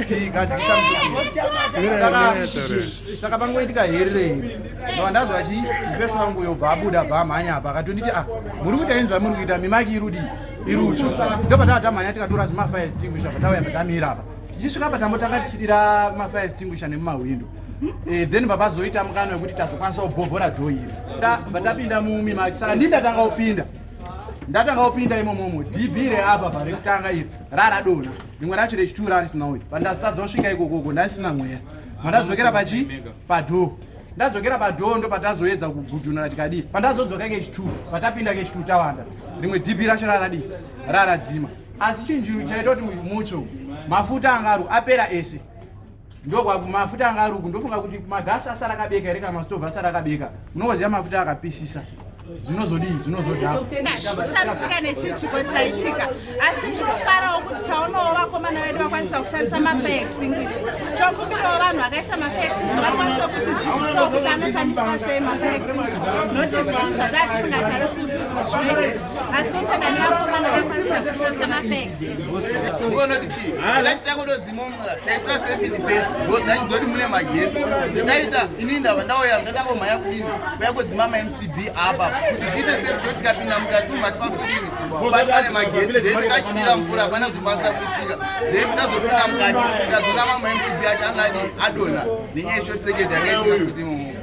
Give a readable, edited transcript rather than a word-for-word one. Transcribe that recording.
tichigadzirisa saka pangoitika herere ndo ndazwa ifeso wangu yobva abuda abva amhanya apa akatonditi muri kuita inzva muri kuita mimaki iruti ndopatava tamhanya tikatora zvimafire extinguisher patauya patamira apa tichisvika apa tambotanga tichidira mafire extinguisher nemumawindo then papazoita mukano wekuti tazokwanisa kubhovhora dho iri vatapinda mumimaki saka ndatanga upinda imomomo dhibhire apa parekutanga iri raradona rimwe racho rechitu rarisina uyu pandazotadza kusvika ikokoko ndasina mweya mandadzokera padho ndadzokera padho ndo patazoedza kugudhunara tikadii pandazodzoka kechitu patapinda kechitu tawanda rimwe dhibhi racho raradzima asi chinhu chaita kuti mucho mafuta angaru apera ese mafuta angaruku ndofunga kuti magasi asara akabeka here kana mastovhu asara akabeka munoziva mafuta akapisisa zvinozodhakushandisika nechituko chaitika asi tikufarawo kuti taonawo vakomana vedu vakwanisa kushandisa mafire extinguisher tokumbirawo vanhu vakaisa mafire extinguisher vakwanisa kuti dzidzisawo kuti anoshandiswa sei mafire extinguisher noti zvizvi zvataatisingatarisi kuti zvinoite asi totenda nevakomana vakwanisa kushandisa mafire extinguisher mune magetsi zvataita ini ndava ndauya ndatangomhanya kudini kuya kudzima mamcb apa kuti tiite sefudo tikapinda mukati matikasodini kubatwa nemagetsi then tikachidira mvura hapana zvokwanisa kuitika then tazopinda mukati tikazona mamwe mcb acho angadi adona nenyaya yeshort circuit yakaitiwa kuti imomo